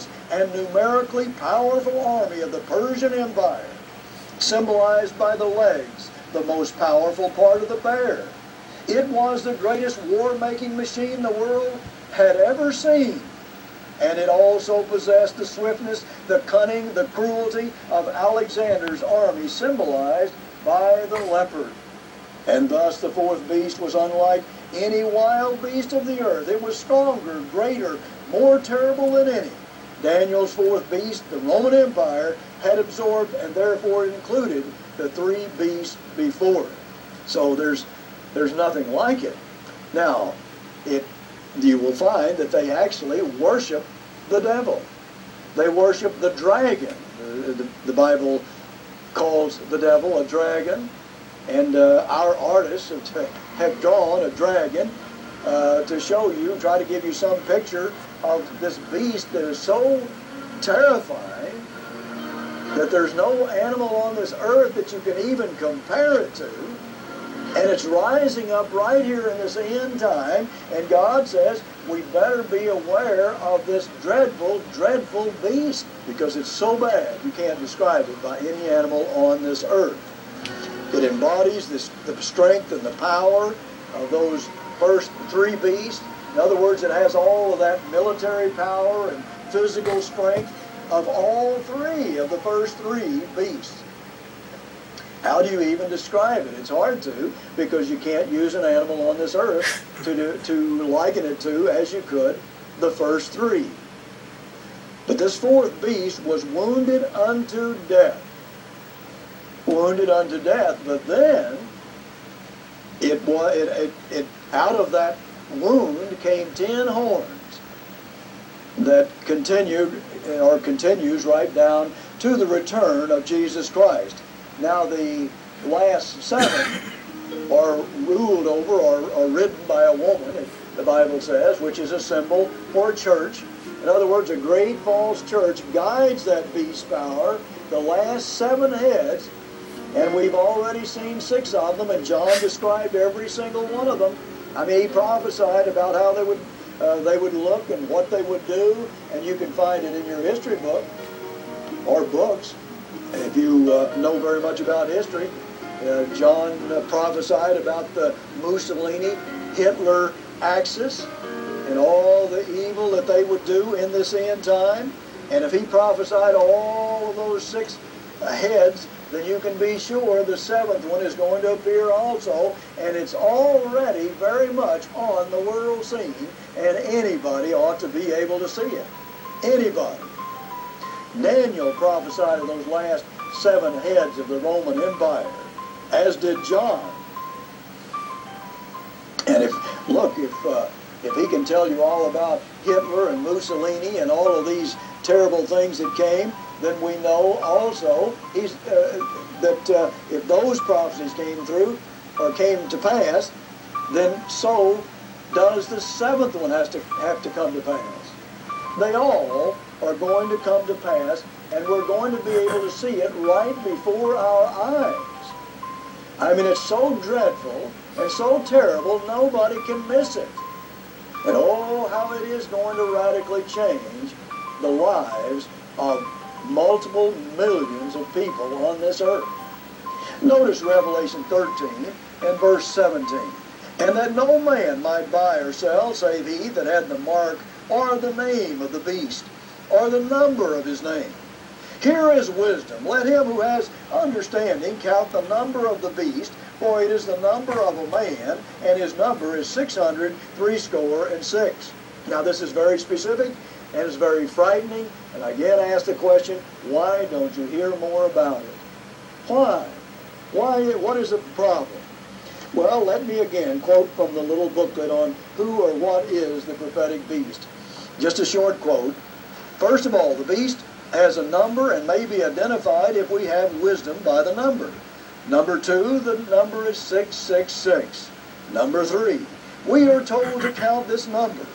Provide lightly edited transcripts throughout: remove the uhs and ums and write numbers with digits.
large and numerically powerful army of the Persian Empire, symbolized by the legs, the most powerful part of the bear. It was the greatest war-making machine the world had ever seen. And it also possessed the swiftness, the cunning, the cruelty of Alexander's army, symbolized by the leopard. And thus the fourth beast was unlike any wild beast of the earth. It was stronger, greater, more terrible than any. Daniel's fourth beast, the Roman Empire, had absorbed and therefore included the three beasts before it. So there's nothing like it. Now, you will find that they actually worship the devil. They worship the dragon. The Bible calls the devil a dragon, and our artists have drawn a dragon to show you, try to give you some picture of this beast that is so terrifying that there's no animal on this earth that you can even compare it to. And it's rising up right here in this end time, and God says we better be aware of this dreadful, dreadful beast, because it's so bad you can't describe it by any animal on this earth. It embodies the strength and the power of those first three beasts. In other words, it has all of that military power and physical strength of all three of the first three beasts. How do you even describe it? It's hard to, because you can't use an animal on this earth to liken it to, as you could, the first three. But this fourth beast was wounded unto death. Wounded unto death, but then out of that wound came 10 horns that continued, or continues right down to the return of Jesus Christ. Now the last 7 are ruled over or ridden by a woman, the Bible says, which is a symbol for a church. In other words, a great false church guides that beast power, the last 7 heads, and we've already seen 6 of them, and John described every single one of them. I mean, he prophesied about how they would look and what they would do, and you can find it in your history book or books. If you know very much about history, John prophesied about the Mussolini-Hitler axis and all the evil that they would do in this end time. And if he prophesied all of those 6 heads, then you can be sure the 7th one is going to appear also. And it's already very much on the world scene, and anybody ought to be able to see it. Anybody. Daniel prophesied of those last 7 heads of the Roman Empire, as did John. And if he can tell you all about Hitler and Mussolini and all of these terrible things that came, then we know also that if those prophecies came through or came to pass, then so does the 7th one have to come to pass. They all are going to come to pass, and we're going to be able to see it right before our eyes. I mean, it's so dreadful and so terrible, nobody can miss it. And oh, how it is going to radically change the lives of multiple millions of people on this earth. Notice Revelation 13 and verse 17. And that no man might buy or sell, save he that had the mark or the name of the beast, or the number of his name. Here is wisdom. Let him who has understanding count the number of the beast, for it is the number of a man, and his number is 666. Now this is very specific, and it's very frightening, and I again ask the question, why don't you hear more about it? Why? What is the problem? Well, let me again quote from the little booklet on who or what is the prophetic beast. Just a short quote. First of all, the beast has a number and may be identified if we have wisdom by the number. Number 2, the number is 666. Number 3, we are told to count this number.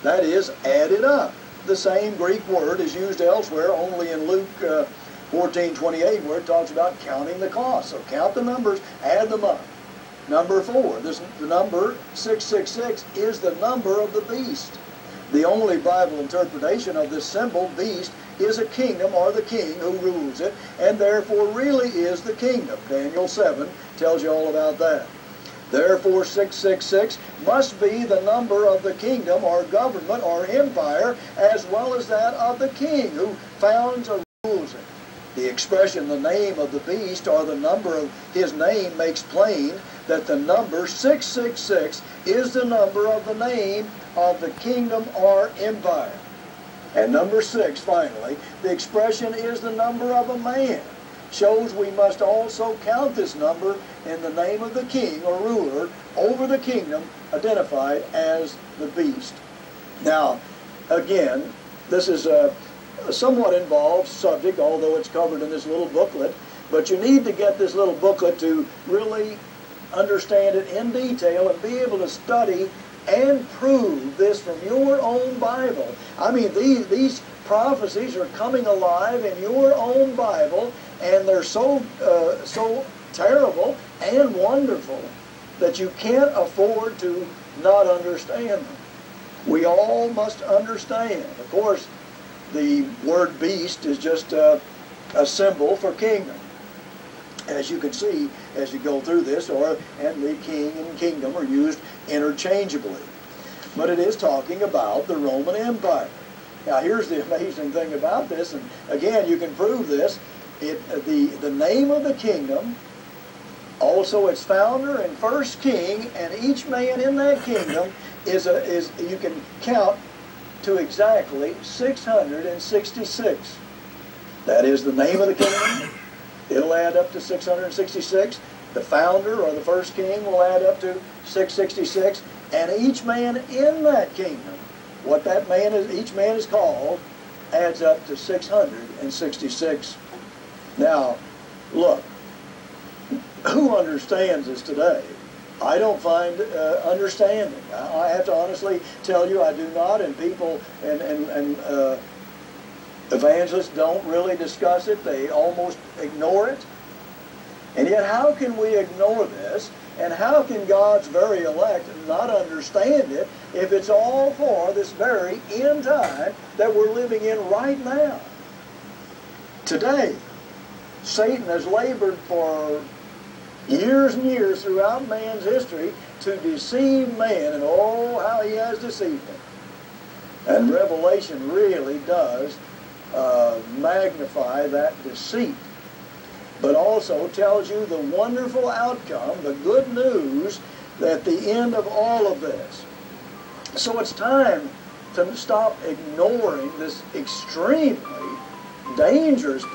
That is, add it up. The same Greek word is used elsewhere, only in Luke 14:28, where it talks about counting the cost. So count the numbers, add them up. Number 4, the number 666 is the number of the beast. The only Bible interpretation of this symbol, beast, is a kingdom or the king who rules it, and therefore really is the kingdom. Daniel 7 tells you all about that. Therefore 666 must be the number of the kingdom or government or empire, as well as that of the king who founds or rules it. The expression, the name of the beast, or the number of his name, makes plain that the number 666 is the number of the name of the kingdom or empire. And number 6, finally, the expression is the number of a man. Shows we must also count this number in the name of the king or ruler over the kingdom identified as the beast. Now, again, this is a somewhat involved subject, although it's covered in this little booklet, but you need to get this little booklet to really understand it in detail and be able to study and prove this from your own Bible. I mean, these prophecies are coming alive in your own Bible, and they're so terrible and wonderful that you can't afford to not understand them. We all must understand. Of course, the word beast is just a symbol for kingdom, as you can see as you go through this, and the king and kingdom are used interchangeably. But it is talking about the Roman Empire. Now here's the amazing thing about this, and again you can prove this. The name of the kingdom, also its founder and first king, and each man in that kingdom is you can count to exactly 666. That is the name of the kingdom. It'll add up to 666. The founder or the first king will add up to 666, and each man in that kingdom, what that man is, each man is called, adds up to 666. Now, look, who understands this today? I don't find understanding. I have to honestly tell you I do not, and people and evangelists don't really discuss it. They almost ignore it. And yet how can we ignore this, and how can God's very elect not understand it if it's all for this very end time that we're living in right now? Today, Satan has labored for years and years throughout man's history to deceive man, and oh, how he has deceived him. And Revelation really does magnify that deceit, but also tells you the wonderful outcome, the good news, at the end of all of this. So it's time to stop ignoring this extremely dangerous